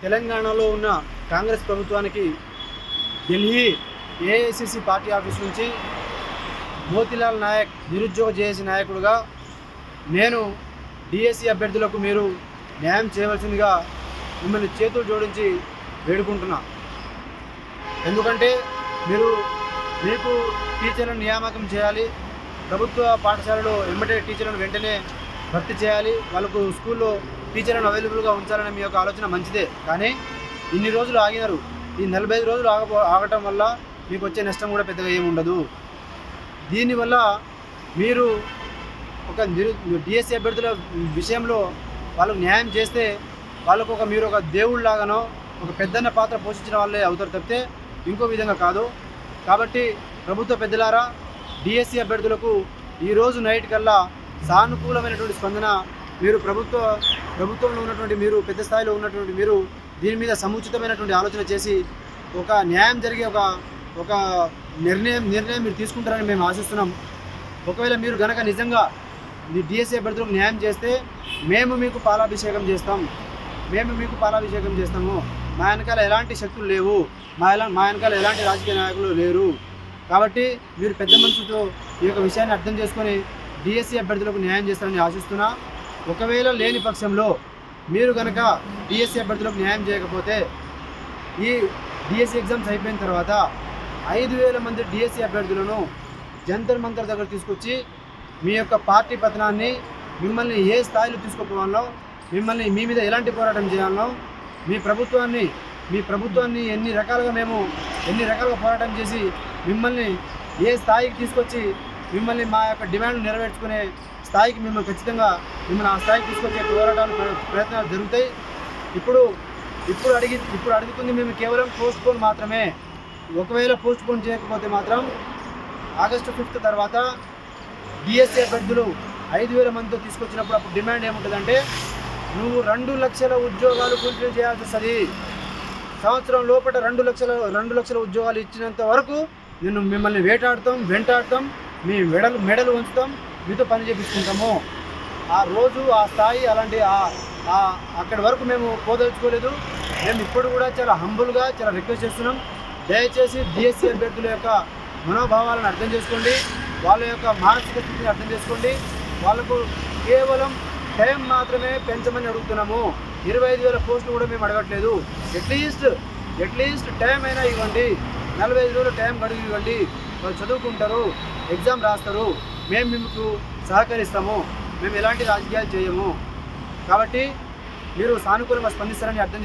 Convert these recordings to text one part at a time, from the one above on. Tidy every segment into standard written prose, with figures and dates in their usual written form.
తెలంగాణలో ఉన్న కాంగ్రెస్ ప్రభుత్వానికి ఢిల్లీ ఏఐసిసి పార్టీ ఆఫీస్ నుంచి మోతీలాల్ నాయక్ నిరుద్యోగ జేఏసీ నాయకుడిగా నేను డిఎస్సి అభ్యర్థులకు మీరు న్యాయం చేయవలసిందిగా మిమ్మల్ని చేతులు జోడించి వేడుకుంటున్నా. ఎందుకంటే మీకు టీచర్లను నియామకం చేయాలి, ప్రభుత్వ పాఠశాలలో వెంబడే టీచర్లను వెంటనే భర్తీ చేయాలి, వాళ్ళకు స్కూల్లో టీచర్లను అవైలబుల్గా ఉంచాలనే మీ యొక్క ఆలోచన మంచిదే. కానీ ఇన్ని రోజులు ఆగినారు. ఈ 45 రోజులు ఆగటం వల్ల మీకు వచ్చే నష్టం కూడా పెద్దగా ఏమి ఉండదు. దీనివల్ల మీరు ఒక డిఎస్సి అభ్యర్థుల విషయంలో వాళ్ళకు న్యాయం చేస్తే వాళ్ళకు మీరు ఒక దేవుళ్ళలాగానో ఒక పెద్దన్న పాత్ర పోషించిన వాళ్ళే అవుతారు తప్పితే ఇంకో విధంగా కాదు. కాబట్టి ప్రభుత్వ పెద్దలారా, డిఎస్సి అభ్యర్థులకు ఈరోజు నైట్ కల్లా సానుకూలమైనటువంటి స్పందన మీరు ప్రభుత్వంలో ఉన్నటువంటి మీరు పెద్ద స్థాయిలో ఉన్నటువంటి మీరు దీని మీద సముచితమైనటువంటి ఆలోచన చేసి ఒక న్యాయం జరిగే ఒక నిర్ణయం మీరు తీసుకుంటారని మేము ఆశిస్తున్నాం. ఒకవేళ మీరు గనక నిజంగా మీ డిఎస్సి అభ్యర్థులకు న్యాయం చేస్తే మేము మీకు పాలాభిషేకం చేస్తాము. మా వెనకాల ఎలాంటి శక్తులు లేవు, మా వెనకాల ఎలాంటి రాజకీయ నాయకులు లేరు. కాబట్టి మీరు పెద్ద మనసుతో ఈ యొక్క విషయాన్ని అర్థం చేసుకొని డిఎస్సి అభ్యర్థులకు న్యాయం చేస్తారని ఆశిస్తున్నా. ఒకవేళ లేని పక్షంలో మీరు కనుక డిఎస్సి అభ్యర్థులకు న్యాయం చేయకపోతే ఈ డిఎస్సి ఎగ్జామ్స్ అయిపోయిన తర్వాత 5,000 మంది డిఎస్సి అభ్యర్థులను జంతర్ మంతర్ దగ్గర తీసుకొచ్చి మీ యొక్క పార్టీ పతనాన్ని, మిమ్మల్ని ఏ స్థాయిలో తీసుకుపోవాలో, మీ మీద ఎలాంటి పోరాటం చేయాలో, మీ ప్రభుత్వాన్ని ఎన్ని రకాలుగా పోరాటం చేసి మిమ్మల్ని ఏ స్థాయికి తీసుకొచ్చి మిమ్మల్ని మా యొక్క డిమాండ్లు నెరవేర్చుకునే స్థాయికి మిమ్మల్ని ఆ స్థాయికి తీసుకొచ్చే ప్రయత్నాలు జరుగుతాయి. ఇప్పుడు అడుగుతుంది మేము కేవలం పోస్ట్పోన్ మాత్రమే. ఒకవేళ పోస్ట్పోన్ చేయకపోతే మాత్రం ఆగస్టు 5 తర్వాత డిఎస్సి అభ్యర్థులు 5,000 మందితో తీసుకొచ్చినప్పుడు అప్పుడు డిమాండ్ ఏముంటుందంటే, నువ్వు 2 లక్షల ఉద్యోగాలు ఫుల్ఫిల్ చేయాల్సి వస్తుంది. సంవత్సరం లోపల 2 లక్షల ఉద్యోగాలు ఇచ్చినంత వరకు మిమ్మల్ని వెంటాడతాం, మీ మెడలు ఉంచుతాం, మీతో పని చేయించుకుంటాము. ఆ రోజు ఆ స్థాయి అక్కడి వరకు మేము పోదలుచుకోలేదు. మేము ఇప్పుడు కూడా చాలా హంబుల్గా చాలా రిక్వెస్ట్ చేస్తున్నాం. దయచేసి డిఎస్సి అభ్యర్థుల యొక్క మనోభావాలను అర్థం చేసుకోండి, వాళ్ళ యొక్క మానసిక స్థితిని అర్థం చేసుకోండి. వాళ్ళకు కేవలం టైం మాత్రమే పెంచమని అడుగుతున్నాము. 25,000 పోస్టులు కూడా మేము అడగట్లేదు. అట్లీస్ట్ టైం అయినా ఇవ్వండి. 45 రోజులు టైం గడువు ఇవ్వండి. వాళ్ళు చదువుకుంటారు, ఎగ్జామ్ రాస్తారు, మేము మీకు సహకరిస్తాము. మేము ఎలాంటి రాజకీయాలు చేయము. కాబట్టి మీరు సానుకూలంగా స్పందిస్తారని అర్థం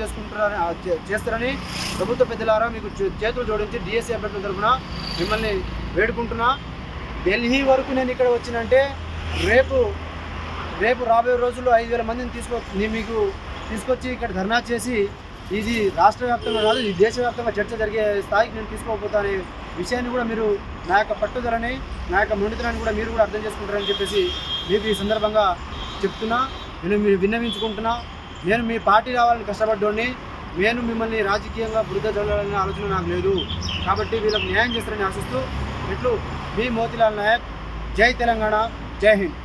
చేస్తారని ప్రభుత్వ పెద్దలారా మీకు చేతులు జోడించి డిఎస్సి అభ్యర్థుల తరఫున మిమ్మల్ని వేడుకుంటున్నా. ఢిల్లీ వరకు నేను ఇక్కడ వచ్చినంటే రేపు రాబోయే రోజుల్లో 5,000 మందిని మీకు తీసుకొచ్చి ఇక్కడ ధర్నా చేసి ఇది రాష్ట్ర వ్యాప్తంగా కాదు, ఇది దేశవ్యాప్తంగా చర్చ జరిగే స్థాయికి నేను తీసుకోకపోతానే విషయాన్ని కూడా మీరు నా యొక్క పట్టుదలని, నా యొక్క మొండితనాన్ని కూడా మీరు కూడా అర్థం చేసుకుంటారని చెప్పేసి మీకు ఈ సందర్భంగా చెప్తున్నా. నేను మీరు విన్నవించుకుంటున్నా. నేను మీ పార్టీ రావాలని కష్టపడ్డోడిని. నేను మిమ్మల్ని రాజకీయంగా బురద జల్లాలనే ఆలోచన నాకు లేదు. కాబట్టి వీళ్ళకి న్యాయం చేస్తారని ఆశిస్తూ మీ మోతీలాల్ నాయక్. జై తెలంగాణ, జై హింద్.